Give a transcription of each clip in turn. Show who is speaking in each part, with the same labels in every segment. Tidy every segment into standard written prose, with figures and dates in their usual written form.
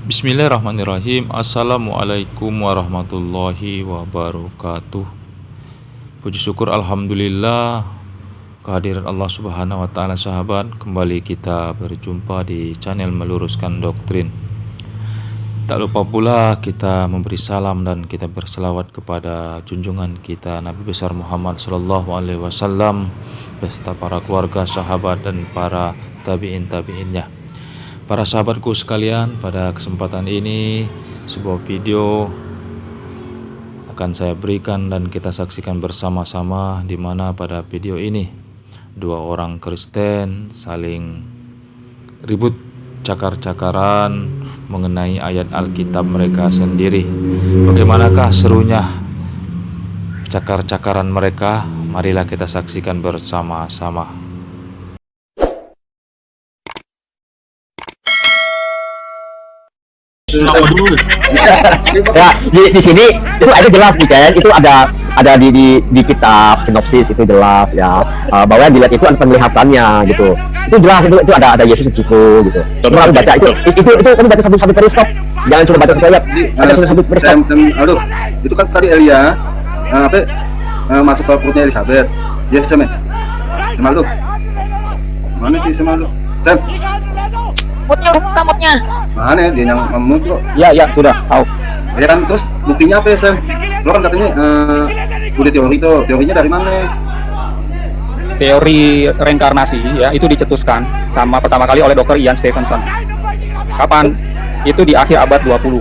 Speaker 1: Bismillahirrahmanirrahim. Assalamualaikum warahmatullahi wabarakatuh. Puji syukur alhamdulillah kehadiran Allah Subhanahu wa taala. Sahabat, kembali kita berjumpa di channel Meluruskan Doktrin. Tak lupa pula kita memberi salam dan kita berselawat kepada junjungan kita Nabi besar Muhammad sallallahu alaihi wasallam beserta para keluarga, sahabat dan para tabi'in-tabi'innya. Para sahabatku sekalian, pada kesempatan ini sebuah video akan saya berikan dan kita saksikan bersama-sama, di mana pada video ini dua orang Kristen saling ribut cakar-cakaran mengenai ayat Alkitab mereka sendiri. Bagaimanakah serunya cakar-cakaran mereka? Marilah kita saksikan bersama-sama.
Speaker 2: Ya, di sini itu ada jelas nih kan, itu ada di kitab sinopsis itu jelas ya, bahwa yang dilihat itu ada penglihatannya gitu, itu jelas, itu ada Yesus di situ gitu. Coba baca itu kamu baca satu periskop, jangan cuma baca satu ayat, ada satu periskop.
Speaker 3: Aduh, itu kan tadi Elia masuk ke perutnya Elizabeth. Ya Sam, sama lu mana sih sama lu Sam?
Speaker 4: Mutnya
Speaker 3: Mana dia yang ngomong kok?
Speaker 2: Ya sudah tahu.
Speaker 3: Ya kan, terus buktinya apa ya Sam? Lo kan katanya udah teorinya dari mana?
Speaker 5: Teori reinkarnasi ya, itu dicetuskan pertama kali oleh Dr. Ian Stevenson. Kapan? Itu di akhir abad 20.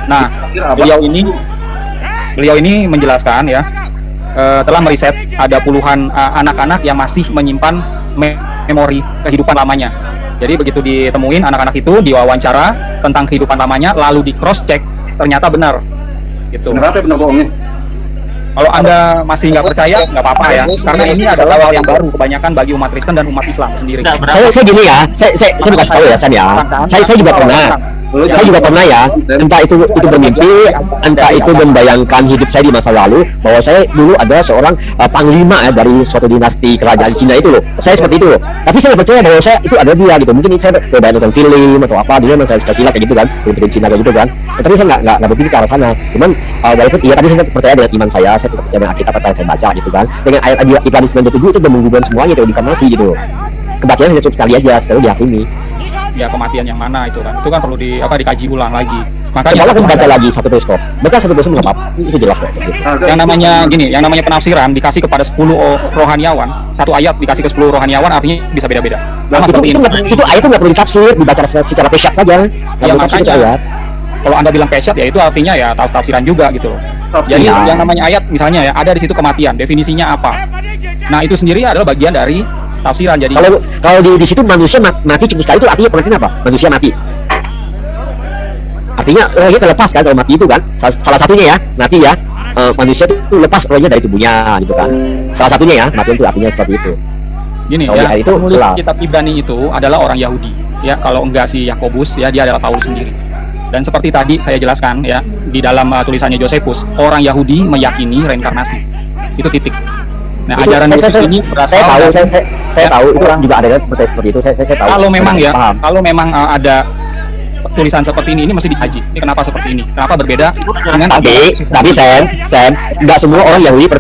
Speaker 5: Nah, beliau ini menjelaskan ya, telah meriset ada puluhan anak-anak yang masih menyimpan memori kehidupan lamanya. Jadi begitu ditemuin anak-anak itu, diwawancara tentang kehidupan lamanya, lalu di cross check, ternyata benar gitu.
Speaker 3: Kenapa benar bohongnya?
Speaker 5: Kalau Anda masih nggak percaya, nggak apa-apa ya, karena ini adalah hal yang baru kebanyakan bagi umat Kristen dan umat Islam sendiri.
Speaker 2: Saya gini ya, saya bukan tahu ya Sam ya, saya juga pernah ya, entah itu bermimpi, entah itu membayangkan hidup saya di masa lalu, bahwa saya dulu adalah seorang panglima ya, dari suatu dinasti kerajaan Cina itu loh, saya seperti itu loh. Tapi saya percaya bahwa saya itu ada dia gitu. Mungkin saya banyak nonton film atau apa, dulu memang saya suka silat kayak gitu kan, film Cina kayak gitu kan. Tapi saya nggak berpikir ke arah sana. Cuman walaupun iya, tapi saya percaya dengan iman saya tidak percaya dengan Alkitab apa yang saya baca gitu kan. Dengan ayat Ibrani 9:7 itu menggugurkan semuanya itu diinkarnasi gitu. Kebatilan hanya cukup sekali aja, sekali dihakimi.
Speaker 5: Ya, kematian yang mana itu kan perlu dikaji ulang lagi. Makanya
Speaker 2: coba baca lagi satu periskop. Baca satu periskop nggak apa-apa, itu jelas kok.
Speaker 5: Yang namanya penafsiran dikasih kepada 10 rohaniawan, satu ayat dikasih ke 10 rohaniawan, artinya bisa beda-beda.
Speaker 2: Nah, itu ayat itu nggak perlu ditafsir, dibaca secara pesyat saja.
Speaker 5: Ya, makanya kalau Anda bilang pesyat ya itu artinya ya tafsiran juga gitu loh. Jadi yang namanya ayat misalnya ya ada di situ kematian, definisinya apa. Nah, itu sendiri adalah bagian dari tafsiran. Jadi
Speaker 2: kalau di situ manusia mati cukup sekali, itu artinya pengertian apa? Manusia mati. Artinya rohnya terlepas kan, kalau mati itu kan salah satunya ya, mati ya, manusia itu lepas rohnya dari tubuhnya gitu kan. Salah satunya ya, mati itu artinya seperti itu.
Speaker 5: Gini ya, itu penulis kitab Ibrani itu adalah orang Yahudi ya, kalau enggak si Yakobus ya, dia adalah Paulus sendiri. Dan seperti tadi saya jelaskan ya, di dalam tulisannya Josephus, orang Yahudi meyakini reinkarnasi. Itu titik. Nah, itu, ajaran Yesus ini berasal
Speaker 2: saya tahu itu juga ada seperti itu. Saya tahu.
Speaker 5: Kalau memang ada tulisan seperti ini mesti dikaji. Ini kenapa seperti ini? Kenapa berbeda dengan
Speaker 2: tapi Sam, nggak semua orang Yahudi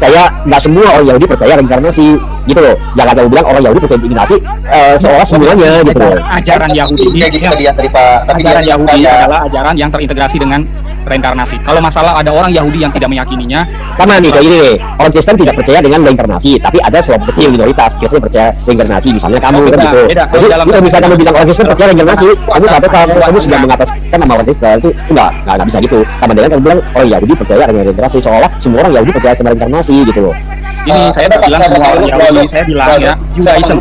Speaker 2: percaya reinkarnasi gitu loh. Jangan kamu bilang orang Yahudi percaya reinkarnasi seolah semuanya gitu loh.
Speaker 5: Ajaran Yahudi adalah ajaran yang terintegrasi dengan reinkarnasi. Kalau masalah ada orang Yahudi yang tidak meyakininya,
Speaker 2: karena nih kayak gini nih, orang Kristen tidak percaya dengan reinkarnasi, tapi ada sekelompok kecil minoritas Kristen percaya reinkarnasi, misalnya kamu kan gitu. Jadi kalau misalnya kamu bilang orang Kristen percaya reinkarnasi, kamu sudah mengataskan nama orang Kristen, itu enggak bisa gitu. Sama dengan kamu bilang orang Yahudi percaya dengan reinkarnasi, seolah semua orang Yahudi percaya dengan reinkarnasi gitu loh.
Speaker 5: Ini saya bilang semua orang Yahudi, saya bilang ya, Judaism.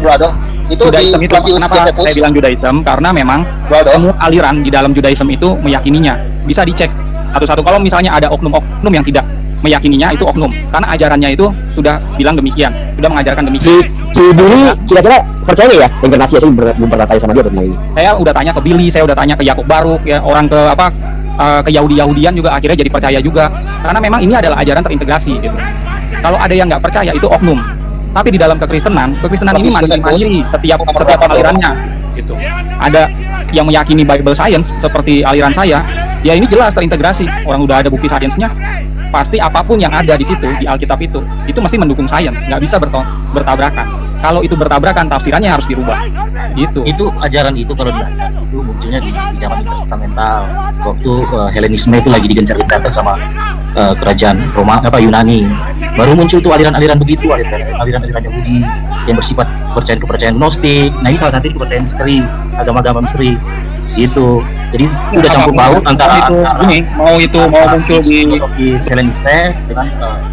Speaker 5: Judaism itu kenapa saya bilang Judaism? Karena memang semua aliran di dalam Judaism itu meyakininya. Bisa dicek satu-satu. Kalau misalnya ada oknum-oknum yang tidak meyakininya, itu oknum, karena ajarannya itu sudah bilang demikian, sudah mengajarkan demikian.
Speaker 2: Si Billy kira-kira percaya ya reinkarnasi? Saya belum pernah tanya sama dia tentang ini.
Speaker 5: Saya udah tanya ke Billy, saya udah tanya ke Yakub Baruk ya, orang ke Yahudi-Yahudian juga akhirnya jadi percaya juga, karena memang ini adalah ajaran terintegrasi gitu. Kalau ada yang nggak percaya itu oknum, tapi di dalam kekristenan ini mandiri setiap alirannya gitu. Ada yang meyakini Bible Science seperti aliran saya, ya ini jelas terintegrasi. Orang udah ada bukti sainsnya, pasti apapun yang ada di situ di Alkitab itu mesti mendukung sains, nggak bisa bertabrakan. Kalau itu bertabrakan, tafsirannya harus dirubah. Itu
Speaker 4: ajaran itu kalau dibaca itu munculnya di zaman intertestamental, waktu Helenisme itu lagi digencar-gencarkan sama kerajaan Roma Yunani. Baru muncul tuh aliran-aliran begitu, aliran-aliran Yahudi yang bersifat kepercayaan Gnostik. Nah ini salah satu kepercayaan misteri, agama-agama misteri itu. Jadi itu udah campur baur antara
Speaker 5: mau muncul di
Speaker 4: Helenisme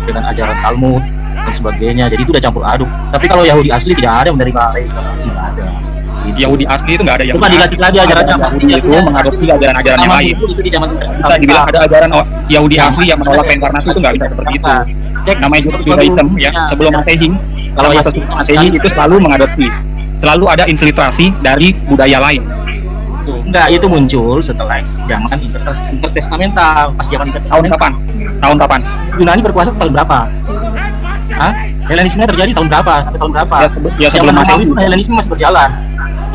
Speaker 4: dengan ajaran Talmud dan sebagainya. Jadi itu udah campur aduk. Tapi kalau Yahudi asli tidak ada yang menerima reinkarnasi, nggak ada.
Speaker 5: Yahudi asli itu nggak ada yang
Speaker 4: cuma dilatih lagi ajarannya, pastinya
Speaker 5: itu mengadopsi ajaran-ajaran yang lain.
Speaker 4: Itu di zaman
Speaker 5: bisa dibilang ada ajaran Yahudi asli yang menolak reinkarnasi, itu nggak bisa seperti itu. Namanya Judaism ya, sebelum Masehi. Kalau Masehi itu selalu mengadopsi, selalu ada infiltrasi dari budaya lain.
Speaker 4: Enggak, itu muncul setelah zaman intertestamental, pas zaman intertestamental.
Speaker 5: Tahun kapan?
Speaker 4: Yunani berkuasa tahun berapa? Helenisme terjadi tahun berapa? Sampai tahun berapa?
Speaker 5: Ya sebelum Masehi.
Speaker 4: Helenisme masih berjalan.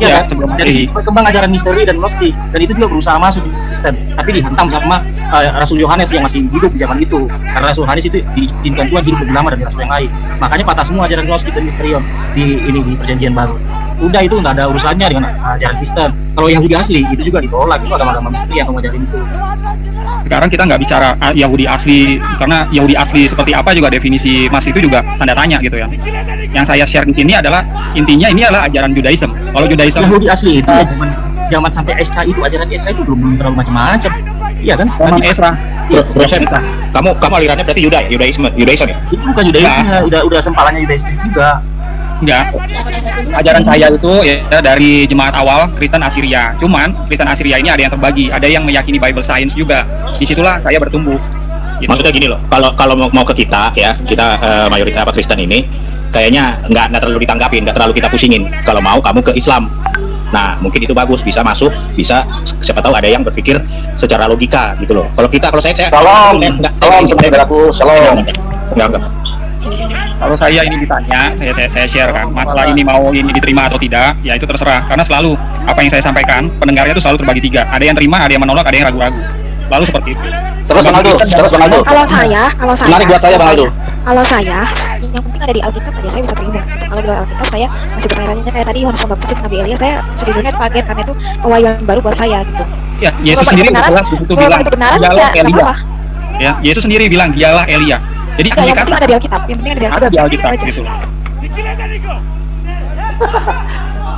Speaker 5: Ya, sebelum
Speaker 4: Masehi. Jadi berkembang ajaran misteri dan gnostik, dan itu juga berusaha masuk di Kristen, tapi dihantam sama Rasul Yohanes yang masih hidup di zaman itu. Karena Rasul Yohanes itu diizinkan Tuhan hidup lebih lama dari rasul yang lain. Makanya patah semua ajaran gnostik dan misterion di Perjanjian Baru. Udah, itu nggak ada urusannya dengan ajaran Kristen. Kalau Yahudi asli itu juga ditolak, itu agama-agama misteri yang mengajarin itu.
Speaker 5: Sekarang kita nggak bicara Yahudi asli, karena Yahudi asli seperti apa juga definisi Mas itu juga tanda tanya gitu ya. Yang saya share di sini adalah intinya ini adalah ajaran Judaism. Kalau Judaism
Speaker 4: Yahudi asli itu zaman sampai Esra itu, ajaran Esra itu belum terlalu macam-macam. Iya kan?
Speaker 5: Zaman Esra.
Speaker 6: Proses. Kamu alirannya berarti Judaism ya?
Speaker 4: Itu bukan Judaism, udah sempalannya Judaism juga.
Speaker 5: Enggak. Ajaran saya itu ya dari jemaat awal Kristen Assyria. Cuman Kristen Assyria ini ada yang terbagi, ada yang meyakini Bible Science juga. Disitulah saya bertumbuh.
Speaker 6: Gitu. Maksudnya gini loh, kalau mau ke kita ya, kita mayoritas Kristen ini kayaknya nggak terlalu ditanggapin, nggak terlalu kita pusingin. Kalau mau kamu ke Islam, nah mungkin itu bagus, bisa masuk, bisa siapa tahu ada yang berpikir secara logika gitu loh. Kalau saya
Speaker 3: salam sebenarnya aku salam.
Speaker 6: Enggak.
Speaker 5: Kalau saya ini ditanya, saya share kan, masalah ini mau ini diterima atau tidak, ya itu terserah. Karena selalu apa yang saya sampaikan, pendengarnya itu selalu terbagi tiga. Ada yang terima, ada yang menolak, ada yang ragu-ragu. Lalu seperti itu.
Speaker 3: Terus Bang Aldo.
Speaker 7: Kalau saya,
Speaker 3: menarik buat saya Bang Aldo.
Speaker 7: Kalau saya, yang penting ada di Alkitab aja saya bisa terima. Kalau di luar Alkitab saya masih bertanya-tanya kayak tadi Yohanes Pembaptis, Nabi Elia, saya sejujurnya kaget karena itu pewahyuan baru buat saya gitu.
Speaker 5: Ya, Yesus sendiri jelas itu bilang, dialah Elia. Ya, Yesus sendiri bilang dialah Elia. Jadi
Speaker 7: yang penting ada di Alkitab, yang penting
Speaker 5: ada di Alkitab gitu.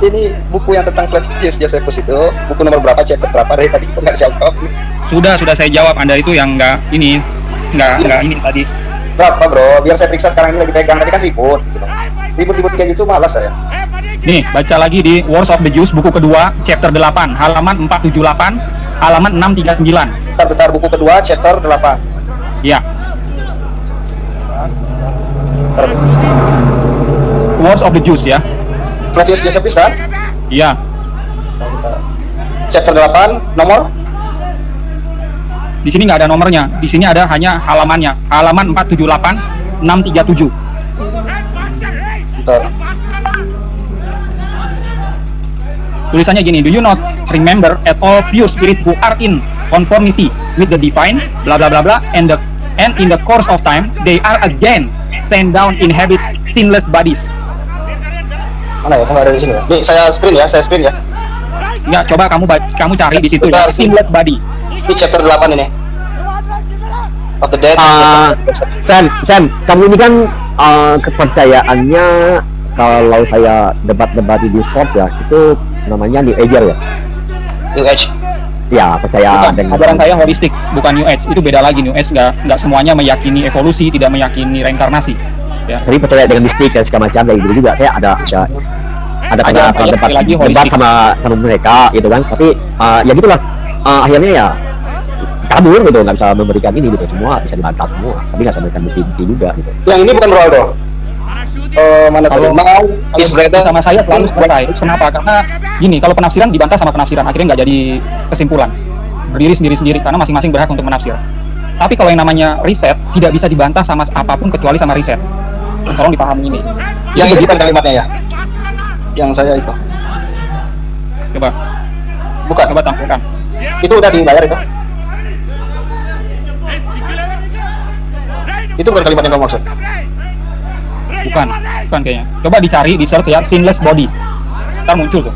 Speaker 8: Ini buku yang tentang Flavius Josephus itu, buku nomor berapa, chapter berapa dari tadi nggak jawab.
Speaker 5: Sudah saya jawab. Anda itu yang nggak ini tadi.
Speaker 8: Berapa bro? Biar saya periksa sekarang ini lagi pegang, tadi kan ribut gitu. Ribut kayak gitu malas saya.
Speaker 5: Nih, baca lagi di Wars of the Jews buku kedua, chapter 8, halaman 478, halaman 639.
Speaker 8: Bentar, buku kedua, chapter 8.
Speaker 5: Iya. Wars of the Jews ya.
Speaker 8: Flavius Josephus kan?
Speaker 5: Iya.
Speaker 8: Chapter 8, nomor?
Speaker 5: Di sini nggak ada nomornya. Di sini ada hanya halamannya. Halaman 478, 637.
Speaker 8: Bentar.
Speaker 5: Tulisannya gini, do you not remember at all pure spirit who are in conformity with the divine, bla bla bla bla, and in the course of time they are again sent down inhabit sinless bodies.
Speaker 8: Mana ya? Nggak ada di sini ya? Nih, saya screen ya.
Speaker 5: Nggak, coba kamu cari di situ ya, sinless body.
Speaker 8: Ini chapter 8 ini. Of the dead.
Speaker 2: Sam, kamu ini kan kepercayaannya kalau saya debat di Discord ya, itu namanya New Ager ya.
Speaker 8: New Age.
Speaker 2: Ya, percaya
Speaker 5: bukan,
Speaker 2: dengan
Speaker 5: ajaran saya holistik, bukan New Age. Itu beda lagi. New Age nggak semuanya meyakini evolusi, tidak meyakini reinkarnasi. Ya.
Speaker 2: Jadi percaya dengan mistik dan segala macam kayak gitu juga. Saya ada debat sama mereka gitu kan. Tapi ya gitulah. Akhirnya ya kabur gitu, nggak bisa memberikan ini gitu, semua bisa dibantah semua, tapi nggak bisa memberikan bukti juga gitu.
Speaker 8: Yang ini bukan Ronaldo. Mana
Speaker 5: kalau
Speaker 8: mau
Speaker 5: sama saya selalu selesai. Kenapa? Karena gini, kalau penafsiran dibantah sama penafsiran, akhirnya nggak jadi kesimpulan, berdiri sendiri karena masing-masing berhak untuk menafsir. Tapi kalau yang namanya riset tidak bisa dibantah sama apapun kecuali sama riset. Tolong dipahami ini.
Speaker 8: Yang ini bukan kalimatnya ya? Yang saya itu.
Speaker 5: Coba.
Speaker 8: Bukan.
Speaker 5: Coba tampilkan.
Speaker 8: Itu udah dibayar itu? Itu bukan kalimat yang kamu maksud?
Speaker 5: Bukan kayaknya. Coba dicari di search ya, sinless body. Ntar muncul tuh.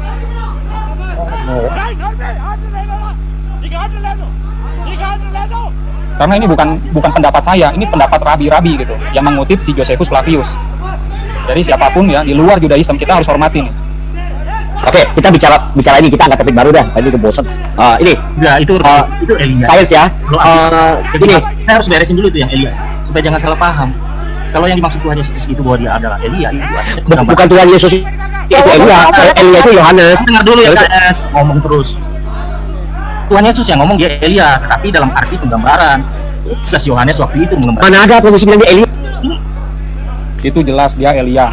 Speaker 5: Karena ini bukan pendapat saya, ini pendapat rabi-rabi gitu, yang mengutip si Josephus Flavius. Jadi siapapun ya di luar Judaism kita harus hormati nih.
Speaker 2: Oke, kita bicara ini, kita angkat topik baru dah. Tadi udah bosan. Ini
Speaker 4: Enggak, itu Elia.
Speaker 2: science ya. Ini
Speaker 4: Saya harus beresin dulu tuh yang Elia supaya jangan salah paham. Kalau yang dimaksud Tuhan Yesus itu bahwa dia adalah Elia, itu
Speaker 2: bukan Tuhan Yesus itu Elia. Elia itu Yohanes.
Speaker 4: Dengar dulu ya KS, ngomong terus. Tuhan Yesus yang ngomong dia Elia, tapi dalam arti penggambaran. Jelas Yohanes waktu itu menggambarkan.
Speaker 2: Mana ada tulis bilang dia Elia?
Speaker 5: Itu jelas dia Elia.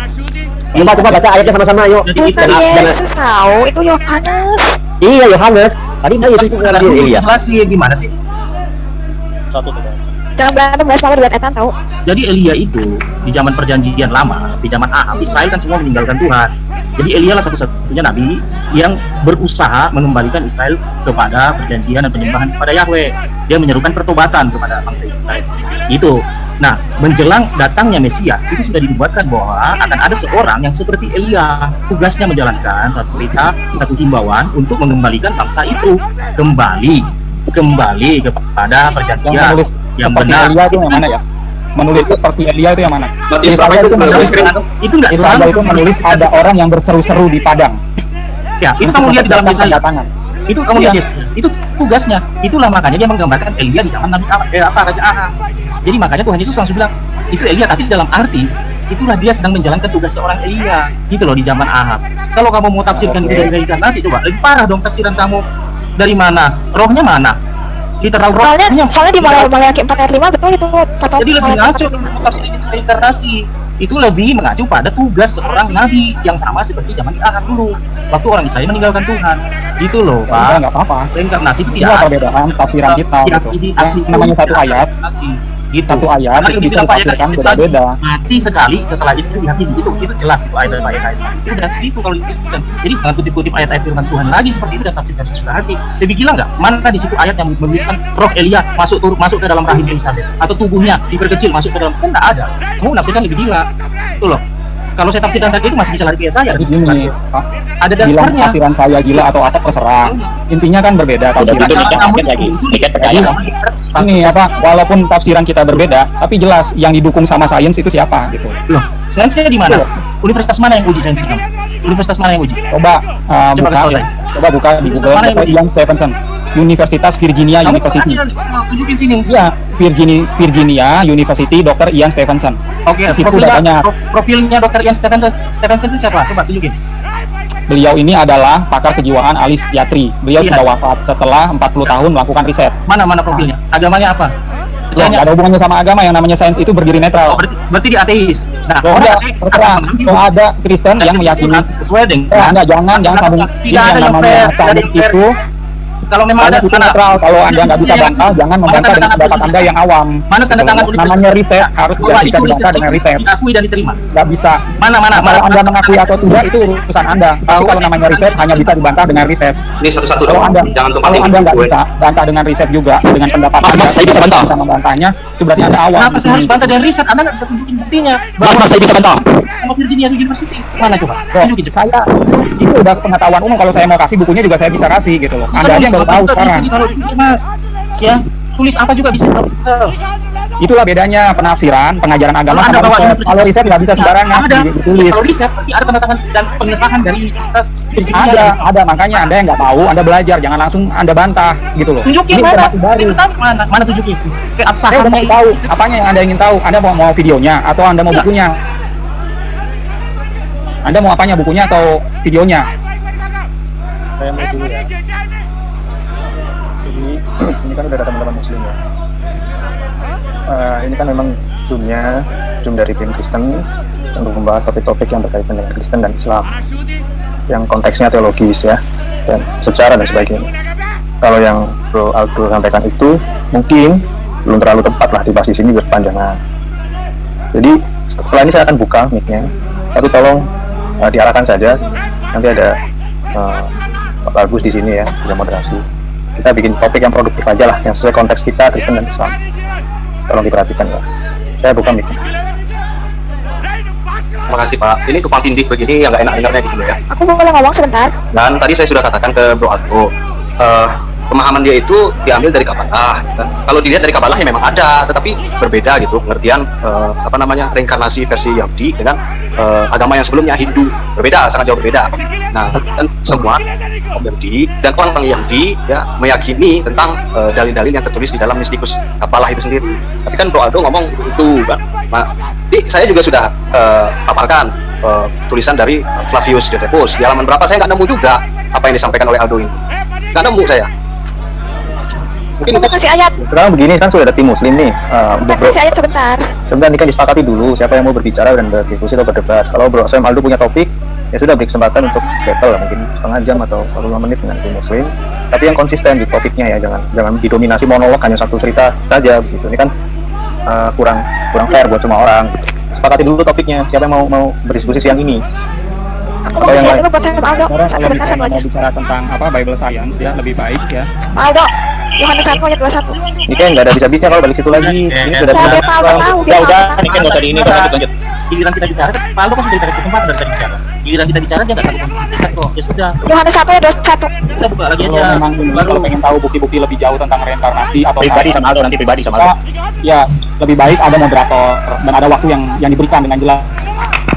Speaker 2: Coba baca ayatnya sama-sama, yuk.
Speaker 7: Bukan Yesus tahu, itu Yohanes.
Speaker 2: Iya, Yohanes. Tadi dia Yesus itu bilang dia Elia.
Speaker 4: Jelasin gimana sih?
Speaker 7: Jangan berantem, guys, malah buat etan tahu.
Speaker 4: Jadi Elia itu di zaman perjanjian lama, di zaman Ahab, Israel kan semua meninggalkan Tuhan. Jadi Elia lah satu-satunya nabi yang berusaha mengembalikan Israel kepada perjanjian dan penyembahan kepada Yahweh. Dia menyerukan pertobatan kepada bangsa Israel. Itu. Nah, menjelang datangnya Mesias itu sudah dibuatkan bahwa akan ada seorang yang seperti Elia, tugasnya menjalankan satu perintah, satu himbauan untuk mengembalikan bangsa itu kembali kepada perjanjian yang benar.
Speaker 5: Elia itu yang mana ya? Menulis seperti Elia itu yang mana?
Speaker 8: Matius
Speaker 5: Saya itu menulis
Speaker 4: Itu enggak
Speaker 5: Saya itu menulis ada orang yang berseru-seru di padang.
Speaker 4: Ya, itu kamu lihat di dalam Yesaya.
Speaker 5: Tangan.
Speaker 4: Itu kamu lihat itu tugasnya. Itulah makanya dia menggambarkan Elia di zaman Nabi Raja Ahab. Jadi makanya Tuhan Yesus langsung bilang itu Elia, tapi dalam arti itulah dia sedang menjalankan tugas seorang Elia gitu loh di zaman Ahab. Kalau kamu mau tafsirkan itu dari reinkarnasi, coba lebih parah dong tafsiran kamu. Dari mana? Rohnya mana? Literal rohnya.
Speaker 7: Soalnya di Maleakhi 4 ayat 5 betul itu.
Speaker 4: Jadi lebih ngaco tafsir itu reinkarnasi. Itu lebih mengacu pada tugas seorang nabi yang sama seperti zaman Ahab dulu waktu orang Israel meninggalkan Tuhan. Gitu loh, Pak.
Speaker 5: Enggak apa-apa.
Speaker 4: Reinkarnasi itu
Speaker 5: Tidak ada perbedaan tafsiran kita gitu.
Speaker 4: Asli
Speaker 5: Namanya satu ayat.
Speaker 4: Gitu.
Speaker 5: Satu ayat itu bisa ditafsirkan beda-beda.
Speaker 4: Mati sekali setelah itu dihakimi, itu jelas itu ayat-ayat itu udah seperti itu kalau dikisahkan. Jadi dengan kutip-kutip ayat-ayat firman Tuhan lagi seperti itu dan tafsirkan sesudah hati. Lebih gila nggak? Mana di situ ayat yang menuliskan roh Elia masuk ke dalam rahim Elisabeth atau tubuhnya diperkecil masuk ke dalam? Kan nggak ada. Kamu nafsirkan lebih gila. Itu loh. Kalau saya tafsirkan tadi itu masih bisa lari ke saya.
Speaker 5: Gini,
Speaker 4: ada
Speaker 5: bilang
Speaker 4: dasarnya.
Speaker 5: tafsiran saya gila atau apa terserah. Intinya kan berbeda tafsiran. Ini apa? Walaupun tafsiran kita berbeda, tapi jelas yang didukung sama sains itu siapa gitu.
Speaker 4: Loh, sainsnya di mana? Universitas mana yang uji sains kamu? Universitas mana yang uji?
Speaker 5: Coba buka di Google Dr. Ian Stephenson. Universitas Virginia University.
Speaker 4: Tunjukin sini.
Speaker 5: Ya, Virginia University Dr. Ian Stephenson.
Speaker 4: Oke, profilnya Dr. Ian Stephenson itu siapa? Coba tunjukin.
Speaker 5: Beliau ini adalah pakar kejiwaan ahli psikiatri. Beliau sudah wafat setelah 40 tahun melakukan riset.
Speaker 4: Mana profilnya? Agamanya apa?
Speaker 5: Nggak ada hubungannya sama agama, yang namanya sains itu berdiri netral.
Speaker 4: Oh, berarti dia ateis. Nah,
Speaker 5: kalau ada Kristen yang meyakini
Speaker 4: sesuai dengan
Speaker 5: jangan sambung
Speaker 4: tidak ada yang
Speaker 5: sains itu.
Speaker 4: Kalau memang ada
Speaker 5: netral, kalau Anda nggak bisa bantah, jangan membantah dengan pendapat Anda yang awam.
Speaker 4: Mana tanda tangan
Speaker 5: namanya riset harus bisa dibantah dengan riset.
Speaker 4: Diakui dan diterima.
Speaker 5: Nggak bisa.
Speaker 4: Mana
Speaker 5: kalau Anda mengakui atau tidak itu urusan Anda. Tapi kalau namanya riset hanya bisa dibantah dengan riset.
Speaker 8: Ini satu-satu
Speaker 5: kalau
Speaker 8: dong.
Speaker 5: Anda,
Speaker 8: Jangan
Speaker 5: kalau Anda nggak bisa bantah dengan riset juga dengan pendapat Anda, saya bisa bantah. Membantahnya itu berarti Anda awam.
Speaker 4: Kenapa saya harus bantah dengan riset? Anda nggak bisa tunjukin buktinya.
Speaker 5: Mas, saya bisa bantah.
Speaker 4: Sama Virginia University. Mana coba? Tunjukin.
Speaker 5: Saya itu udah pengetahuan umum. Kalau saya mau kasih bukunya juga saya bisa kasih gitu loh. Anda aja baru tahu sekarang.
Speaker 4: Mas, ya tulis apa juga bisa.
Speaker 5: Itulah bedanya penafsiran, pengajaran agama sama riset. Kalau riset nggak bisa sembarangan ditulis.
Speaker 4: Kalau riset ada tanda tangan dan pengesahan dari Universitas Virginia.
Speaker 5: Ada, makanya Anda yang nggak tahu, Anda belajar, jangan langsung Anda bantah gitu loh.
Speaker 4: Tunjukin mana tunjukin.
Speaker 5: Saya udah mau tahu apanya yang Anda ingin tahu. Anda mau videonya atau Anda mau bukunya? Anda mau apanya, bukunya atau videonya?
Speaker 9: Saya mau dulu ya. Ini kan udah ada teman-teman muslim ya. Ini kan memang Zoom dari tim Kristen untuk membahas topik-topik yang berkaitan dengan Kristen dan Islam yang konteksnya teologis ya dan sejarah dan sebagainya. Kalau yang Bro Aldo sampaikan itu mungkin belum terlalu tepat lah dibahas di sini berpanjangan. Jadi setelah ini saya akan buka mic-nya, tapi tolong diarahkan saja, nanti ada Pak Bagus di sini ya, sudah moderasi. Kita bikin topik yang produktif aja lah, yang sesuai konteks kita Kristen dan Islam. Tolong diperhatikan ya. Saya buka mic.
Speaker 8: Terima kasih Pak. Ini tumpang tindih begini yang nggak enak dengarnya gitu loh ya.
Speaker 7: Aku boleh ngomong sebentar?
Speaker 8: Dan tadi saya sudah katakan ke Bro Aldo, pemahaman dia itu diambil dari Kabalah. Kan? Kalau dilihat dari Kabalah ya memang ada, tetapi berbeda gitu pengertian reinkarnasi versi Yahudi dengan agama yang sebelumnya Hindu, berbeda, sangat jauh berbeda. Nah, dan semua Yahudi dan orang Yahudi ya meyakini tentang dalil-dalil yang tertulis di dalam mistikus Kabalah itu sendiri. Tapi kan Bro Aldo ngomong itu kan. Nah, jadi saya juga sudah paparkan tulisan dari Flavius Josephus di halaman berapa saya nggak nemu juga apa yang disampaikan oleh Aldo ini, nggak nemu saya. Mungkin
Speaker 7: Untuk kasih ayat.
Speaker 9: Sekarang begini, kan sudah ada tim muslim nih.
Speaker 7: Kasih ayat sebentar.
Speaker 9: Sebentar, ini kan disepakati dulu siapa yang mau berbicara dan berdiskusi atau berdebat. Kalau Bro Sam Aldo punya topik, ya sudah beri kesempatan untuk battle lah, mungkin setengah jam atau 45 menit dengan tim muslim. Tapi yang konsisten di topiknya ya, jangan didominasi monolog hanya satu cerita saja begitu. Ini kan kurang fair buat semua orang. Sepakati dulu topiknya, siapa yang mau berdiskusi siang ini.
Speaker 7: Aku mau share dulu buat Sam Aldo.
Speaker 5: Kalau
Speaker 7: Sebentar
Speaker 5: misalnya
Speaker 7: satu
Speaker 5: mau
Speaker 7: aja.
Speaker 5: bicara tentang Bible Science ya lebih baik ya.
Speaker 7: Aldo, Yohanes 1 ayat 21.
Speaker 9: Ini kan nggak ada habis-habisnya kalau balik situ lagi. Ini sudah
Speaker 7: Saya Pak Aldo tahu. dia
Speaker 4: Udah,
Speaker 7: tahu.
Speaker 4: ini kan nggak usah di ini, lanjut. Giliran kita bicara, Pak Aldo kan sudah dikasih kesempatan dari tadi bicara. Giliran kita bicara dia nggak sanggup menghentikan kok. Ya sudah,
Speaker 7: Yohanes 1 ayat 21.
Speaker 4: kita buka lagi
Speaker 5: Kalau
Speaker 4: aja.
Speaker 5: memang kalau pengen tahu bukti-bukti lebih jauh tentang reinkarnasi atau
Speaker 6: Pribadi sama Aldo, nanti pribadi sama Aldo.
Speaker 5: ya lebih baik ada moderator dan ada waktu yang diberikan dengan jelas.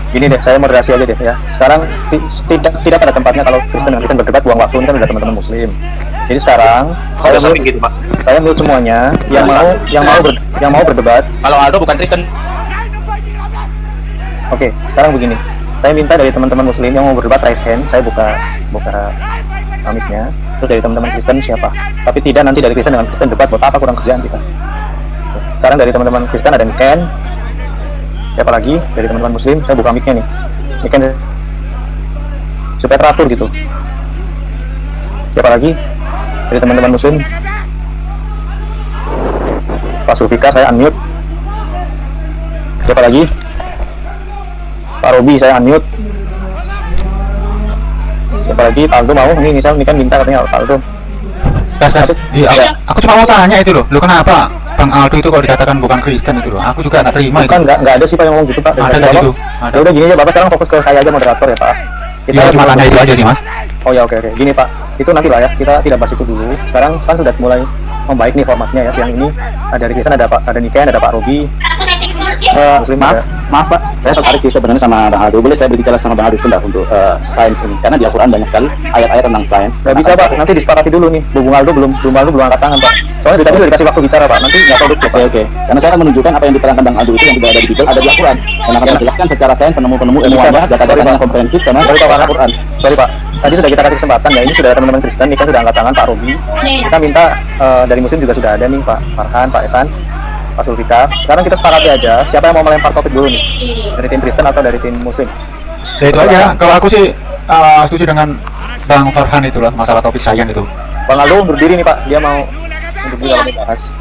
Speaker 9: Gini deh, saya moderasi aja deh ya. Sekarang tidak pada tempatnya kalau Kristen dan Kristen berdebat, buang waktu. Ini kan ada teman-teman muslim. Jadi sekarang
Speaker 6: Kalau samping gitu Pak.
Speaker 9: saya mute semuanya yang mau berdebat.
Speaker 6: Kalau Aldo bukan Kristen.
Speaker 9: Oke, sekarang begini. Saya minta dari teman-teman muslim yang mau berdebat raise hand. Saya buka mic-nya. Terus dari teman-teman Kristen siapa? Tapi tidak nanti dari Kristen dengan Kristen debat, buat apa, kurang kerjaan kita. Sekarang dari teman-teman Kristen ada Niken. Siapa lagi dari teman-teman muslim? Saya buka mic-nya nih. Niken supaya teratur gitu. Siapa lagi dari teman-teman muslim? Pak Sulfikar saya unmute. Siapa lagi? Pak Robi saya unmute. Siapa lagi? Pak Aldo mau? Ini kan minta katanya Pak Aldo.
Speaker 10: Iya, aku cuma mau tanya itu loh. Lu kenapa Bang Aldo itu kalau dikatakan bukan Kristen itu loh? Aku juga nggak terima itu.
Speaker 9: Kan nggak ada sih Pak yang ngomong gitu Pak.
Speaker 10: Ada tadi itu.
Speaker 9: Ya udah gini aja Bapak sekarang fokus ke saya aja moderator ya Pak.
Speaker 10: Iya, cuma tanya itu aja sih Mas.
Speaker 9: Oh ya, oke. Gini Pak, itu nanti lah ya, kita tidak bahas itu dulu. Sekarang kan sudah mulai membaik nih formatnya ya. Siang ini ada dari Kristen, ada Niken, ada Pak Robi. Muslim
Speaker 6: Maaf Pak, saya tertarik sih sebenarnya sama Bang Aldo. Boleh saya berbicara sama Bang Aldo sebentar untuk sains ini? Karena di Al-Quran banyak sekali ayat-ayat tentang sains.
Speaker 9: Nggak bisa Pak, nanti disepakati dulu nih. Bung Aldo belum angkat tangan Pak. Soalnya tadi sudah dikasih waktu bicara Pak, nanti nggak tahu dulu.
Speaker 6: Oke. Karena saya akan menunjukkan apa yang diterangkan Bang Aldo itu yang tidak ada di Bible, ada di Al-Quran. Dan akan menjelaskan secara sains penemu-penemu ilmuannya, data-data yang komprehensif sama Al-Quran.
Speaker 9: Sorry Pak, tadi sudah kita kasih kesempatan ya. Ini sudah ada teman-teman Kristen, nih kan sudah angkat tangan Pak Robi. Kita minta dari Muslim juga sudah ada nih Pak Farhan, Pak Etan, Pak Sulfikar. Sekarang kita sepakati aja siapa yang mau melempar topik dulu nih, dari tim Kristen atau dari tim Muslim.
Speaker 10: Ya itu aja. Kalau aku sih setuju dengan Bang Farhan itu lah, masalah topik sains itu.
Speaker 9: Bang Aldo berdiri nih Pak, dia mau untuk juga bahas.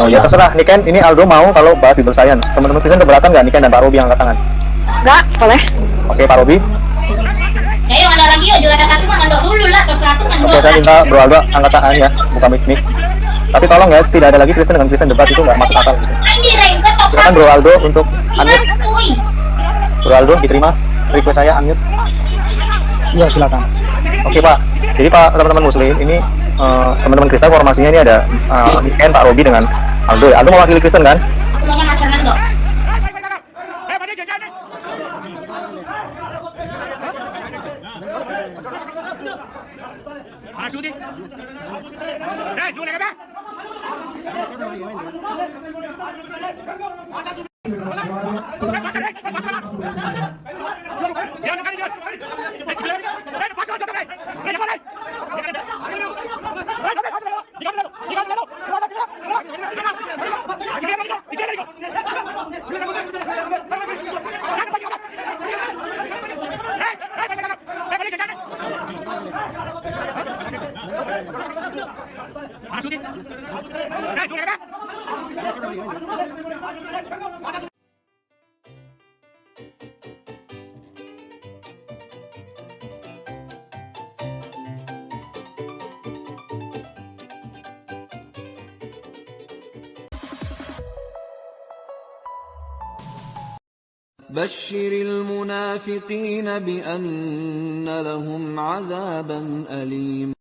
Speaker 9: Ya terserah, Niken, ini Aldo mau kalau bahas Bible Science. Teman-teman Kristen keberatan nggak Niken dan Pak Robi angkat tangan?
Speaker 7: Enggak, boleh.
Speaker 9: Oke Pak Robi.
Speaker 11: Ya yuk ada lagi yuk, juara satu mah ngandok dulu lah, juara satu ngandok.
Speaker 9: Oke, saya minta Bro Aldo angkat tangan ya, buka mic. Tapi tolong ya, tidak ada lagi Kristen dengan Kristen debat, itu nggak masuk akal. Silakan Bro Aldo untuk unmute. Bro Aldo diterima request saya unmute.
Speaker 5: Iya silakan.
Speaker 9: Oke Pak, jadi Pak teman-teman Muslim ini teman-teman Kristen formasinya ini ada Niken, Pak Robi dengan Aldo ya. Aldo mewakili Kristen kan?
Speaker 11: Pokoknya masker ngandok.
Speaker 12: بشر المنافقين بأن لهم عذابا أليما